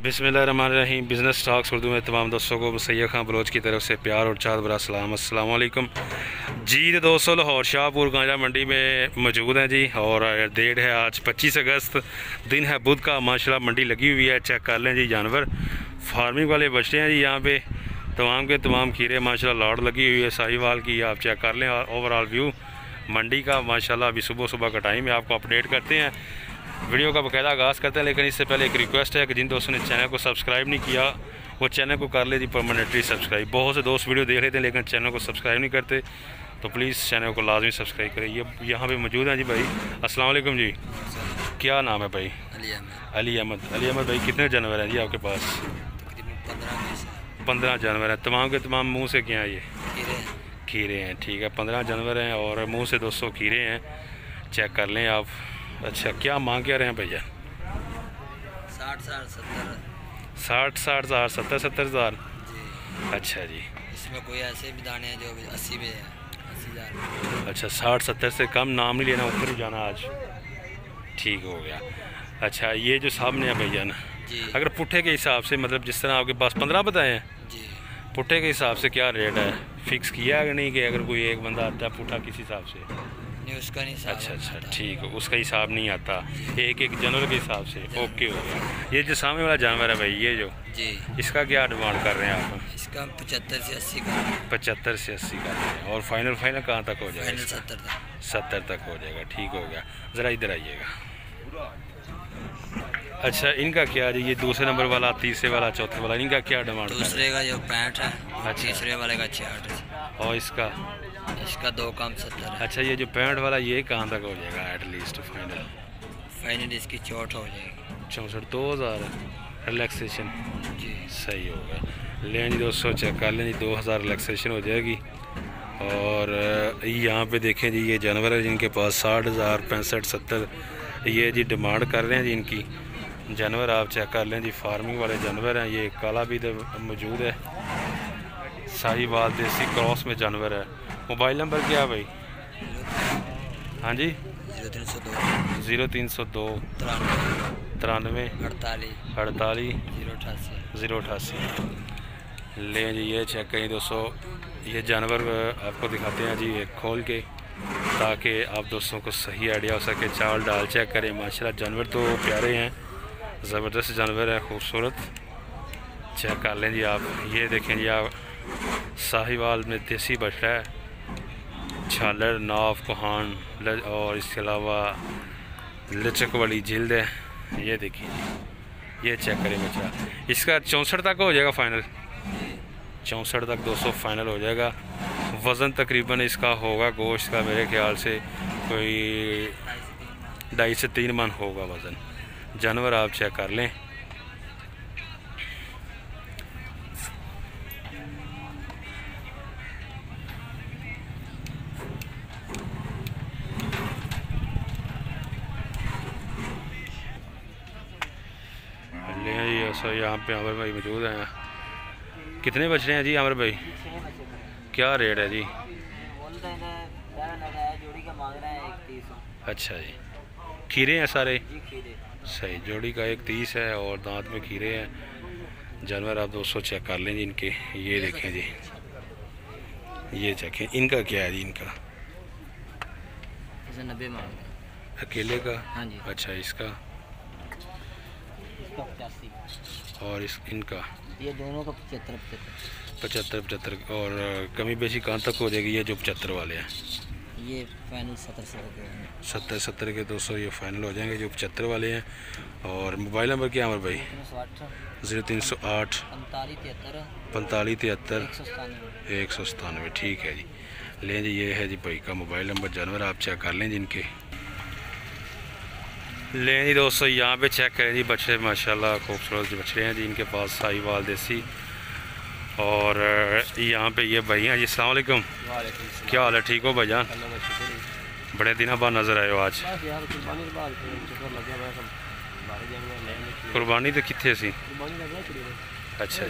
बिस्मिल्लाहिर्रहमानिर्रहीम। Business talks Urdu में तमाम दोस्तों को सैयद खान बलोच की तरफ से प्यार और चाहत भरा सलाम। अस्सलाम वालेकुम जी। तो दोस्तों लाहौर शाहपुर गांजा मंडी में मौजूद हैं जी, और डेट है आज 25 अगस्त, दिन है बुध का। माशाल्लाह मंडी लगी हुई है, चेक कर लें जी। जानवर फार्मिंग वाले बच्चे हैं जी, यहाँ पे तमाम के तमाम खीरे माशाल्लाह लाड़ लगी हुई है साहिवाल की। आप चेक कर लें ओवरऑल व्यू मंडी का। माशाल्लाह अभी सुबह सुबह का टाइम है, आपको अपडेट करते हैं, वीडियो का बाकायदा आगाज़ करते हैं। लेकिन इससे पहले एक रिक्वेस्ट है कि जिन दोस्तों ने चैनल को सब्सक्राइब नहीं किया वो चैनल को कर ले जी परमानेंटली सब्सक्राइब। बहुत से दोस्त वीडियो देख लेते हैं लेकिन चैनल को सब्सक्राइब नहीं करते, तो प्लीज़ चैनल को लाजमी सब्सक्राइब करें। ये यहाँ पे मौजूद हैं जी भाई। अस्सलाम वालेकुम जी, क्या नाम है भाई? अली अहमद। अली अहमद भाई, कितने जानवर हैं जी आपके पास? तकरीबन 15 जानवर हैं। तमाम के तमाम मुँह से क्या है? ये खीरे हैं। ठीक है, 15 जानवर हैं और मुँह से 200 खीरे हैं। चेक कर लें आप। अच्छा, क्या मांग क्या रहे हैं भैया? 60 हज़ार 70 हज़ार। अच्छा जी। इसमें कोई ऐसे भी दाने हैं जो 80 में है, 80,000। अच्छा, 60-70 से कम नाम नहीं लेना, ऊपर ही जाना आज। ठीक हो गया। अच्छा, ये जो सामने है भैया ना, अगर पुट्ठे के हिसाब से, मतलब जिस तरह आपके पास 15 बताए हैं जी, पुट्ठे के हिसाब से क्या रेट है? फिक्स किया है कि नहीं, कि अगर कोई एक बंदा आता है पुट्ठा किस हिसाब से? नहीं, उसका नहीं। अच्छा, ठीक है, उसका हिसाब नहीं आता, एक जानवर के हिसाब से। ओके हो गया। ये जो सामने वाला जानवर है भाई, ये जो जी, इसका क्या डिमांड कर रहे हैं आप? इसका 75 से 80 का। 75 से 80 का है। और फाइनल कहाँ तक हो जाएगा? फाइनल 70 तक। 70 तक हो जाएगा। ठीक हो गया। ज़रा इधर आइएगा। अच्छा, इनका क्या है? ये दूसरे नंबर वाला, तीसरे वाला, चौथे वाला, इनका क्या डिमांड? दूसरे का जो 65 है। अच्छा। तीसरे वाले का 66 है। और इसका 2 कम 70 है। अच्छा, ये जो 65 वाला, ये कहाँ तक हो जाएगा एटलीस्ट फाइनल? फाइनल इसकी 64 हो जाएगी। 64, 2000 रिलैक्सेशन। जी, सही होगा। लें जी दोस्तों, चेक कर लें जी, 2000 रिलैक्सेशन हो जाएगी। और यहाँ पे देखें जी, ये जानवर है जिनके पास 60,000 65 70 ये जी डिमांड कर रहे हैं जी इनकी। जानवर आप चेक कर लें जी, फार्मिंग वाले जानवर हैं। ये काला भी मौजूद है, साहिवाल देसी क्रॉस में जानवर है। मोबाइल नंबर क्या है भाई? हाँ जी, 0302 93 48 088। लें जी, ये चेक करें दोस्तों। ये जानवर आपको दिखाते हैं जी एक खोल के, ताकि आप दोस्तों को सही आइडिया हो सके। चाल डाल चेक करें। माशाल्लाह जानवर तो प्यारे हैं, ज़बरदस्त जानवर है, खूबसूरत। चेक कर लें जी आप। ये देखें जी आप, साहिवाल में देसी बछड़ा है, छालर नाव कोहान, और इसके अलावा लचक वाली जिल्द है। ये देखिए जी, ये चेक करें बच्चा। इसका 64 तक हो जाएगा फाइनल। 64 तक 200 फाइनल हो जाएगा। वज़न तकरीबन इसका होगा गोश्त का मेरे ख्याल से कोई 2.5 से 3 मन होगा वज़न। जानवर आप चेक कर लें। ऐसा यहाँ पे आमिर भाई मौजूद हैं। कितने बच रहे हैं जी आमिर भाई? क्या रेट है जी? अच्छा जी, खीरे हैं सारे? सही, जोड़ी का 130 है और दांत में खीरे हैं। जानवर आप 200 चेक कर लें जी इनके। ये देखें जी, ये चेकें। इनका क्या है जी? इनका 90 मांग अकेले का? हाँ जी। अच्छा, इसका 85। और इनका? ये दोनों का 75 और कमी बेशी कहाँ तक हो जाएगी? ये जो 75 वाले हैं, ये फाइनल 70 के 200 ये फाइनल हो जाएंगे जो 75 वाले हैं। और मोबाइल नंबर क्या है भाई? 0308 45 73 197। ठीक है जी। लें जी, ये है जी भाई का मोबाइल नंबर। जानवर आप चेक कर लें जिनके। लें जी दोस्तों, यहाँ पे चेक करें जी बछड़े, माशाल्लाह खूबसूरत बछड़े हैं जी इनके पास, साहिवाल देसी। और यहाँ पे ये भाई हैं जी। अस्सलाम वालेकुम, क्या हाल है? ठीक हो भाईजान? बड़े दिनों बाद नज़र आए हो आज। कुर्बानी तो कितने सी? अच्छा,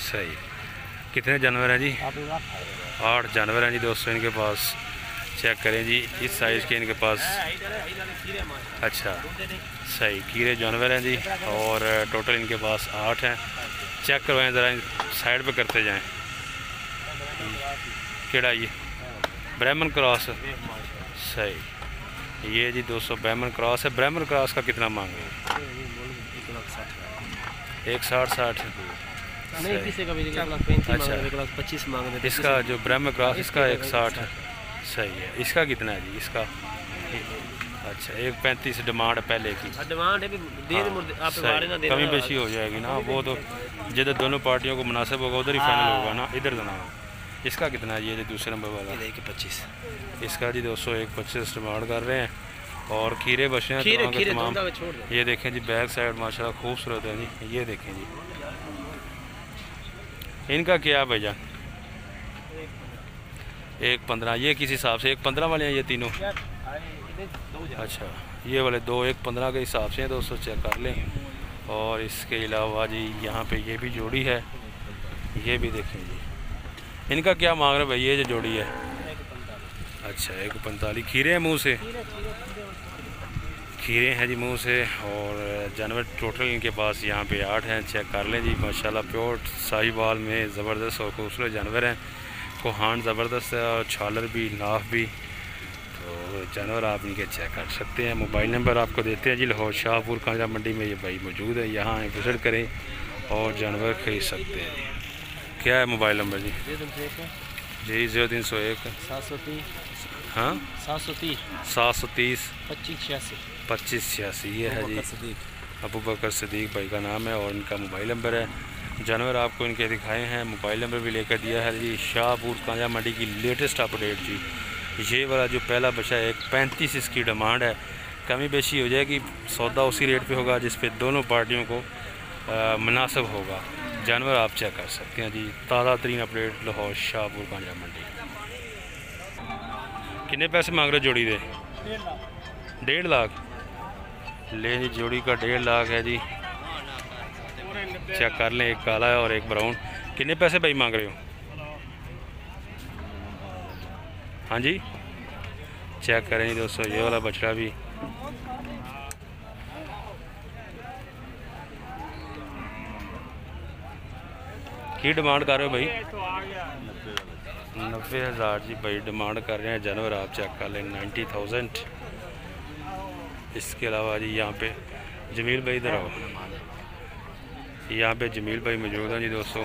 सही। कितने जानवर हैं जी? 8 जानवर हैं जी दोस्तों इनके पास। चेक करें जी, इस साइज़ के इनके पास। अच्छा सही कीरे जानवर हैं जी, और टोटल इनके पास 8 हैं। चेक करवाएं ज़रा, साइड पे करते जाएं। केड़ा ये ब्राह्मण क्रॉस, सही। ये जी दोस्तों ब्राह्मण क्रॉस है। ब्राह्मण क्रॉस का कितना मांग रहे हैं? 1,60 नहीं, किसी का भी 1,35 अच्छा। 1,25 मांग रहे थे। इसका जो ब्राह्मण क्रॉस इसका 1,60 है, सही है। इसका कितना है जी? इसका अच्छा 1,35 डिमांड पहले की। डिमांड है भी दे दे मुर्दे आप वारे ना दे, कमी बेशी हो जाएगी ना, वो तो जिधर दोनों पार्टियों को मुनासिब होगा उधर ही फाइनल होगा ना, इधर तो ना हो। इसका कितना है? ये जो दूसरे नंबर वाला 25। इसका जी दोस्तों 1,25 डिमांड कर रहे हैं। और खीरे बचे हैं खीरे तमाम। छोड़ दो। ये देखें जी, बैक साइड माशाल्लाह खूबसूरत है जी। ये देखें जी, इनका क्या है भैया? 1,15। ये किस हिसाब से 1,15 वाले हैं ये तीनों? अच्छा, ये वाले दो 1,15 के हिसाब से हैं दोस्तों, चेक कर लें। और इसके अलावा जी यहाँ पे ये भी जोड़ी है, ये भी देखें जी। इनका क्या मांग रहे भाई? ये जो जोड़ी है अच्छा 1,45। खीरे हैं मुँह से? खीरे हैं जी मुँह से। और जानवर टोटल इनके पास यहाँ पे 8 हैं। चेक कर लें जी, माशाल्लाह प्योर साहिवाल में ज़बरदस्त और खूबसूरत जानवर हैं। कोहान ज़बरदस्त है और छालर भी, नाफ भी। तो जानवर आप इनके चेक कर सकते हैं। मोबाइल नंबर आपको देते हैं जी, लाहौर शाहपुर कांजरा मंडी में ये भाई मौजूद है। यहाँ विज़िट करें और जानवर खरीद सकते हैं जी। क्या है मोबाइल नंबर जी? जी 0301 730 हाँ 730 730 2586। ये है जी अबू बकर सदीक भाई का नाम है और इनका मोबाइल नंबर है। जानवर आपको इनके दिखाए हैं, मोबाइल नंबर भी लेकर दिया है जी। शाहपुर कांजरा मंडी की लेटेस्ट अपडेट जी। ये वाला जो पहला बचा है 1,35 इसकी डिमांड है। कमी बेशी हो जाएगी, सौदा उसी रेट पे होगा जिस पे दोनों पार्टियों को मुनासिब होगा। जानवर आप चेक कर सकते हैं जी। ताज़ा तरीन अपडेट लाहौर शाहपुर कांजरा मंडी। कितने पैसे मांग रहे जोड़ी दे? 1.5 लाख। ले जी, जोड़ी का 1.5 लाख है जी। चेक कर लें, एक काला है और एक ब्राउन। कितने पैसे भाई मांग रहे हो? हाँ जी, चेक करें जी दोस्तों, ये वाला बछड़ा भी की डिमांड कर रहे हो भाई? 90,000 जी भाई डिमांड कर रहे हैं। जानवर आप चेक कर लें 90,000। इसके अलावा जी यहाँ पे जमील भाई इधर आओ, यहाँ पे जमील भाई मौजूद हैं जी दोस्तों।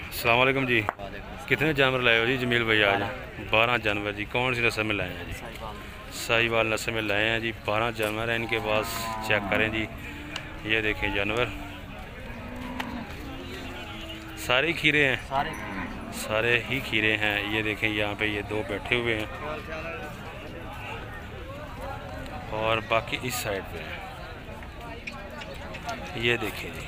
अस्सलाम वालेकुम जी। कितने जानवर लाए हो जी जमील भाई आज? 12 जानवर जी। कौन सी नस्ल में लाए हैं जी? साहिवाल नस्ल में लाए हैं जी। 12 जानवर हैं इनके पास। चेक करें जी, ये देखें जानवर सारे खीरे हैं, सारे ही खीरे हैं। ये देखें यहाँ पे ये 2 बैठे हुए हैं और बाकी इस साइड पे हैं। ये देखें जी।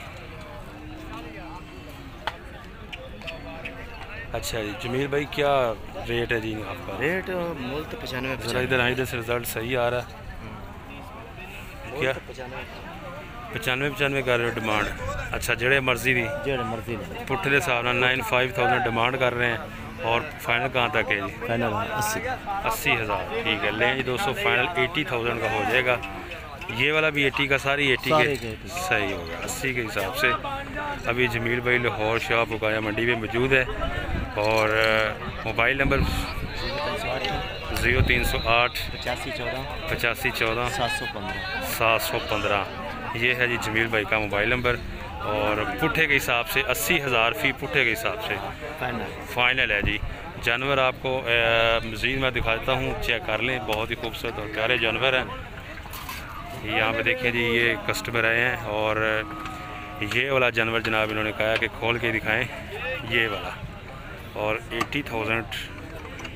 अच्छा जी जमील भाई, क्या रेट है जी आपका? रेट मोल तो 95। ज़रा इधर इधर से रिज़ल्ट सही आ रहा है क्या? 95 कर रहे हो डिमांड? अच्छा, जेड़े मर्जी दी पुट्ठे के हिसाब ਨਾਲ 95,000 डिमांड कर रहे हैं। और फाइनल कहाँ तक है जी? फाइनल 80,000। ठीक है, लें जी दोस्तों, फाइनल 80,000 का हो जाएगा। ये वाला भी 80 का, सारी 80 के सही होगा। 80 के हिसाब से अभी जमील भाई लाहौर शाहपुर कांजरा मंडी में मौजूद है। और मोबाइल नंबर 0308 85 14 715। ये है जी जमील भाई का मोबाइल नंबर। और पुट्ठे के हिसाब से 80,000 फ़ी पुट्ठे के हिसाब से फाइनल है जी। जानवर आपको मज़ीद मैं दिखाता हूँ, चेक कर लें। बहुत ही खूबसूरत और प्यारे जानवर हैं। यहाँ पे देखिए जी, ये कस्टमर आए हैं और ये वाला जानवर जनाब इन्होंने कहा कि खोल के दिखाएं, ये वाला। और 80,000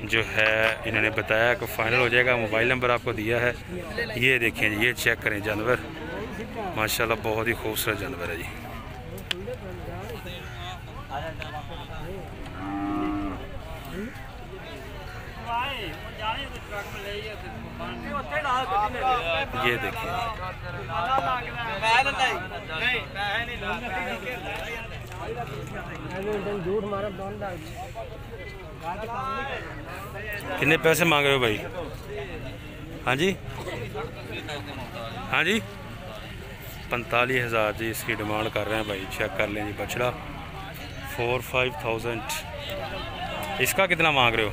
जो है इन्होंने बताया कि फ़ाइनल हो जाएगा। मोबाइल नंबर आपको दिया है। ये देखें जी, ये चेक करें जानवर, माशाल्लाह बहुत ही खूबसूरत जानवर है जी। ये देखिए कितने पैसे मांग रहे हो भाई? हाँ जी, हाँ जी, 45,000 जी इसकी डिमांड कर रहे हैं भाई। चेक कर लें जी बछड़ा 4-5,000। इसका कितना मांग रहे हो?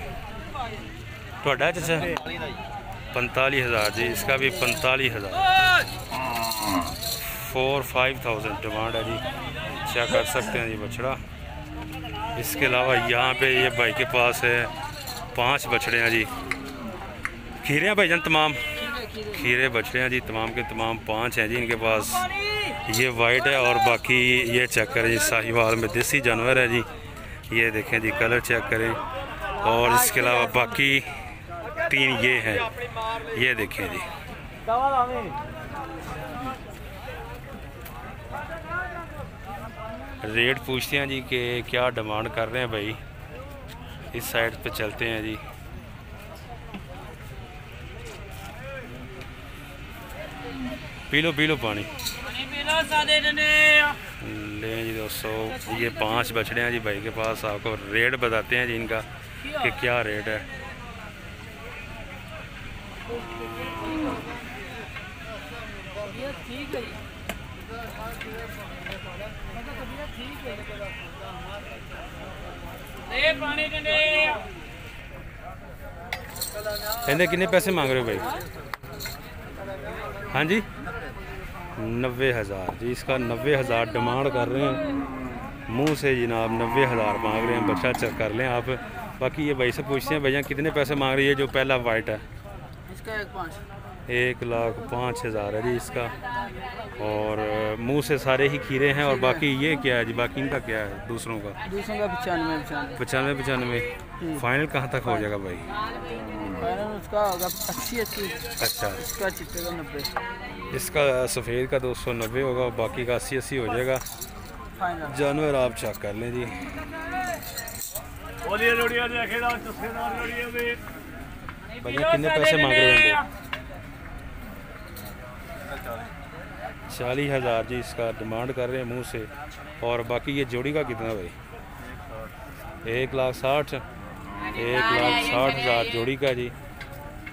थोड़ा चाचा 45,000 जी, इसका भी 45,000। 4-5,000 डिमांड है जी। चेक कर सकते हैं जी बछड़ा। इसके अलावा यहाँ पे ये भाई के पास है 5 बछड़े हैं जी। खीरे हैं भाईजान, तमाम खीरे बछड़े हैं जी, तमाम के तमाम 5 हैं जी इनके पास। ये वाइट है और बाकी ये चेक करें जी, साहिवाल में देसी जानवर है जी। ये देखें जी, कलर चेक करें। और इसके अलावा बाकी 3 ये हैं, ये देखें जी। रेट पूछते हैं जी कि क्या डिमांड कर रहे हैं भाई। इस साइड पे चलते हैं जी। पी लो पानी ले जी दोस्तों। ये 5 बछड़े हैं जी भाई के पास। आपको रेट बताते हैं जी इनका कि क्या रेट है। कहते कितने पैसे मांग रहे हो भाई? हाँ जी, 90,000 जी। इसका 90,000 डिमांड कर रहे हैं मुंह से जनाब। 90,000 मांग रहे हैं। बच्चा चेक कर लें आप। बाकी ये भाई से पूछते हैं भैया कितने पैसे मांग रही है जो पहला वाइट है? इसका 1,05,000 है जी इसका। और मुंह से सारे ही खीरे हैं। और बाकी ये क्या है जी? बाकी इनका क्या है दूसरों का? 95। फाइनल कहाँ तक हो जाएगा भाई? उसका होगा 80। अच्छा, इसका चिट्टे का 90। इसका सफ़ेद का 290 होगा, बाकी का 80 हो जाएगा। जानवर आप चेक कर लें जी। भैया कितने पैसे मांग रहे होंगे? 40,000 जी इसका डिमांड कर रहे हैं मुंह से। और बाकी ये जोड़ी का कितना भाई? 1,60,000 जोड़ी का जी।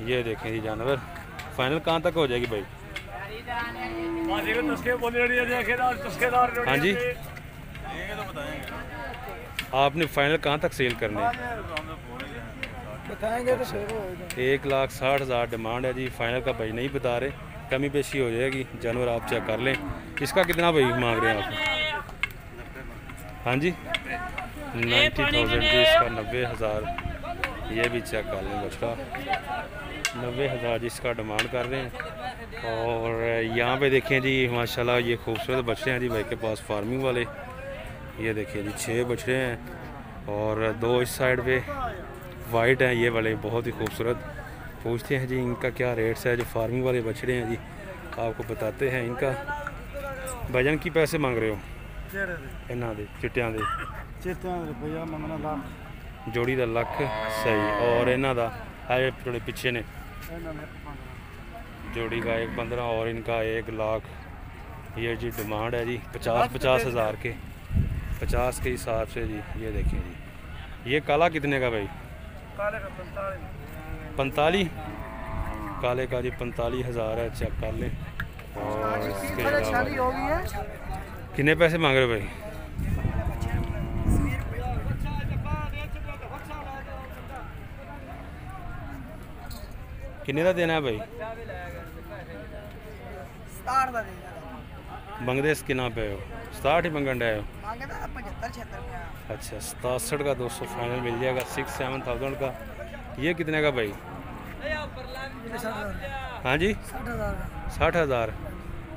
ये देखें जी जानवर। फाइनल कहाँ तक हो जाएगी भाई? हाँ जी, आपने फाइनल कहाँ तक सेल करने? बताएंगे तो 1,60,000 डिमांड है जी। फाइनल का भाई नहीं बता रहे, कमी पेशी हो जाएगी। जानवर आप चेक कर लें। इसका कितना भाई मांग रहे हैं आप? हाँ जी, 90,000 जी इसका। 90,000 ये भी चेक कर लें बछड़ा। 90,000 जी इसका डिमांड कर रहे हैं। और यहाँ पे देखें जी माशाल्लाह ये खूबसूरत बछड़े हैं जी भाई के पास फार्मिंग वाले। ये देखिए जी 6 बछड़े हैं और 2 इस साइड पे वाइट हैं। ये वाले बहुत ही खूबसूरत। पूछते हैं जी इनका क्या रेट्स है जो फार्मिंग वाले बछड़े हैं जी, आपको बताते हैं इनका। भजन की पैसे मांग रहे हो? इन्हों के चिट्टियां दे जोड़ी का लख सही। और इन्हों का है थोड़े पीछे ने जोड़ी का 1,15 और इनका 1,00,000 ये जी डिमांड है जी। 50,000 के 50 के हिसाब से जी। ये देखिए जी, ये काला कितने का भाई? 45 काले का जी 45,000 है। चेक कर लें। और इसके अलावा कितने पैसे मांग रहे हो भाई? किन्ने का देना है भाई? मंगदे कितना पे हो? 67 ही मंगन डे हो? अच्छा, 67 का 200 फाइनल मिल जाएगा। 6-7,000 का। ये कितने का भाई? हाँ जी, 60,000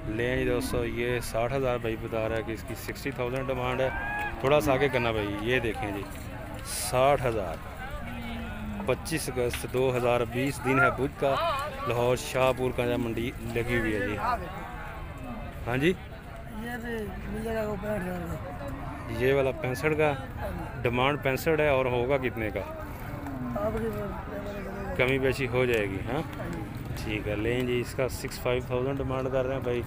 ले जी दोस्तों। ये 60,000 भाई बता रहा है कि इसकी 60,000 डिमांड है। थोड़ा सा आगे करना भाई। ये देखें जी 60,000। 25 अगस्त 2020 दिन है बुध का। लाहौर शाहपुर का मंडी लगी हुई है जी। हाँ जी, ये वाला 65 का डिमांड 65 है। और होगा कितने का? कमी पेशी हो जाएगी। हाँ ठीक है, लें जी इसका 65,000 डिमांड कर रहे हैं भाई।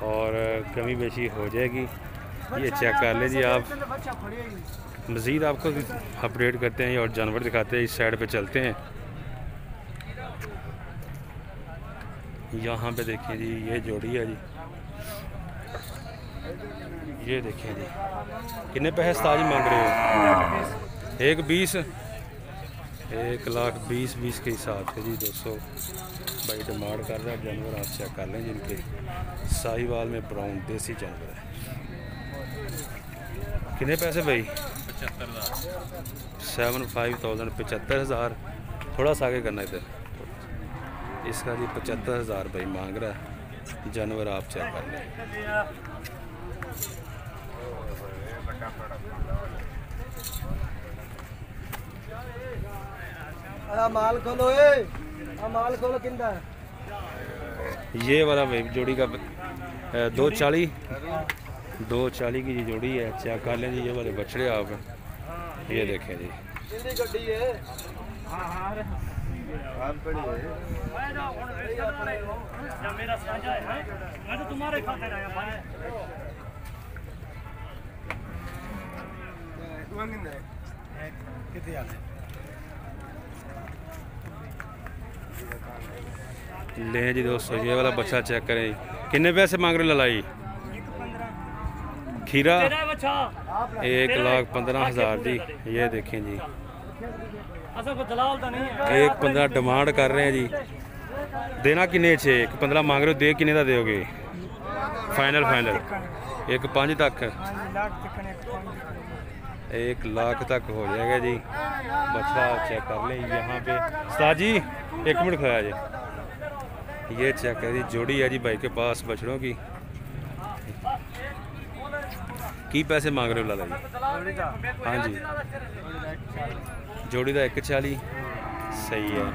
और कमी पेशी हो जाएगी। ये चेक कर लें जी आप। मज़ीद आपको अपडेट करते हैं और जानवर दिखाते हैं। इस साइड पे चलते हैं। यहाँ पे देखें जी, ये जोड़ी है जी, ये देखें जी। कितने पैसे ताज मांग रहे हो? 1,20, 1,20,20 के हिसाब से जी 200 भाई डिमांड कर रहा है। जानवर आप चेक कर लें जिनके साहिवाल में ब्राउन देसी जानवर है। कितने पैसे भाई? 75,000, 75,000। थोड़ा सा आगे करना इधर। इसका जी 75,000 भाई मांग रहा है। जानवर आप चेक कर लें। माल खोलो, माल खोलो। किंदा ये वाला भाई जोड़ी का 240 की जी जोड़ी है। चेक कर लें जी। ये वाले बछड़े आप ये देखें जी। ले जी दोस्तों, ये वाला बच्चा चेक करें। कितने पैसे मांग रहे ललाई? खीरा 1,15,000 जी। ये देखें जी, 1,15 डिमांड कर रहे हैं जी। देना किन्ने? 1,15 मांग रहे हो, दे किन्ने का दोगे? फाइनल 1,5 तक, 1 लाख तक हो जाएगा जी। बच्चा चेक कर लें यहाँ पे। उस्ताद जी 1 मिनट खड़ा जी। ये चेक कर जी, जोड़ी है जी भाई के पास बछड़ों की पैसे मांग रहे हो लाला जी? हाँ जी, जोड़ी का 1,40 सही है।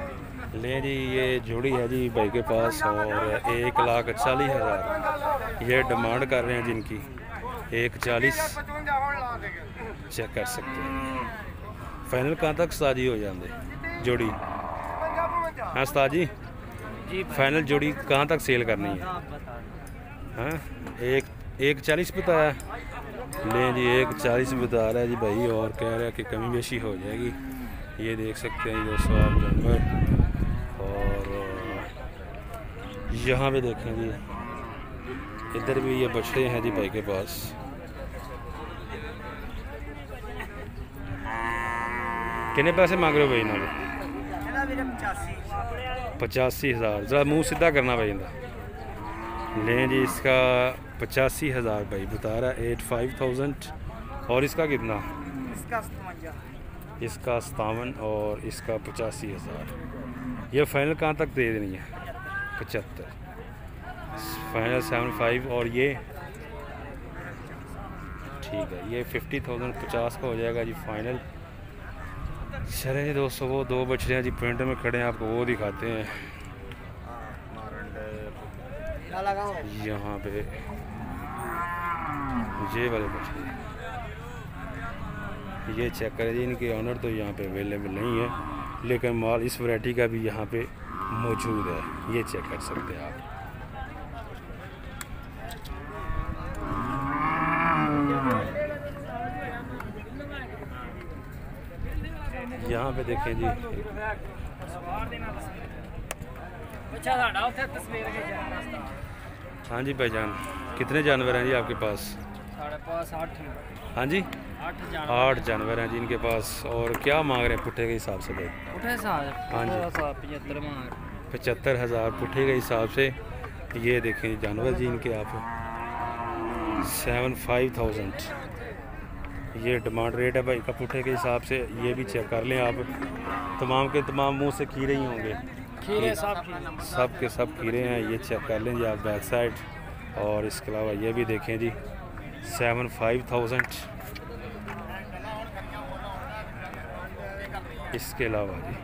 ले जी, ये जोड़ी है जी भाई के पास और 1,40,000 ये डिमांड कर रहे हैं जिनकी। 1,40 चेक कर सकते हैं। फाइनल कहाँ तक उस्ताद जी हो जाते जोड़ी? हाँ उस्ताद जी, फाइनल जोड़ी कहाँ तक सेल करनी है? हाँ 1,40 बताया। लें जी 1,40 बता रहा है जी भाई और कह रहा है कि कमी बेशी हो जाएगी। ये देख सकते हैं दोस्तों आप जानवर। और यहाँ पे देखें जी, इधर भी ये बछड़े हैं जी भाई के पास। कितने पैसे मांग रहे हो भाई? ना 85,000। ज़रा मुँह सीधा करना भाई इनका। लें जी, इसका 85,000 भाई बता रहा है। 85,000। और इसका कितना? इसका 57 और इसका 85,000। ये फाइनल कहाँ तक दे देनी है? 75। फाइनल 75। और ये ठीक है, ये 50,000 50 का हो जाएगा जी फाइनल। चलें जी दोस्तों, वो 2 बछड़े हैं जी प्रिंट में खड़े हैं, आपको वो दिखाते हैं। यहाँ पे ये वाले बछड़े, ये चेक करें जी। इनके ऑनर तो यहाँ पे अवेलेबल नहीं है, लेकिन माल इस वैरायटी का भी यहाँ पे मौजूद है। ये चेक कर सकते हैं आप। यहाँ पे देखें जी। हाँ जी भाईजान, कितने जानवर हैं जी आपके पास? 8। हाँ जी 8 जानवर हैं जी इनके पास। और क्या मांग रहे हैं पुट्ठे के हिसाब से भाई? पुट्ठे साल हाँ जी 75 मांग 75,000 पुट्ठे के हिसाब से। ये देखें जानवर जी इनके आप 75,000 ये डिमांड रेट है भाई का पुट्ठे के हिसाब से। ये भी चेक कर लें आप। तमाम के तमाम मुंह से खीरे ही होंगे, खीरे सब के सब खीरे हैं। ये चेक कर लें जी आप बैक साइड। और इसके अलावा ये भी देखें जी 75,000। इसके अलावा जी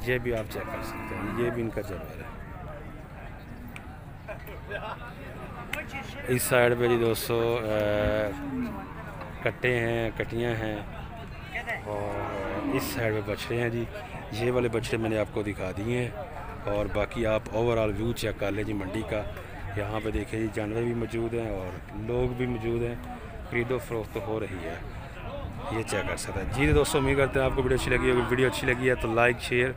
ये भी आप चेक कर सकते हैं। ये भी इनका जानवर है। इस साइड पे जी दोस्तों कट्टे हैं, कटियां हैं। और इस साइड पे बछड़े हैं जी। ये वाले बछड़े मैंने आपको दिखा दिए हैं। और बाकी आप ओवरऑल व्यू चेक कर लें जी मंडी का। यहाँ पे देखिए जी जानवर भी मौजूद हैं और लोग भी मौजूद हैं, खरीदो फरोख्त हो रही है, ये चेक कर सकते हैं जी। दोस्तों उम्मीद करते हैं आपको वीडियो अच्छी लगी होगी। वीडियो अच्छी लगी है तो लाइक शेयर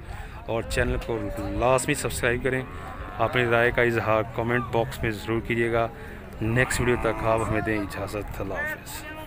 और चैनल को लाजमी सब्सक्राइब करें। अपनी राय का इजहार कमेंट बॉक्स में ज़रूर कीजिएगा। नेक्स्ट वीडियो तक आप हमें दें इजाज़त। अल्लाह हाफ़िज़।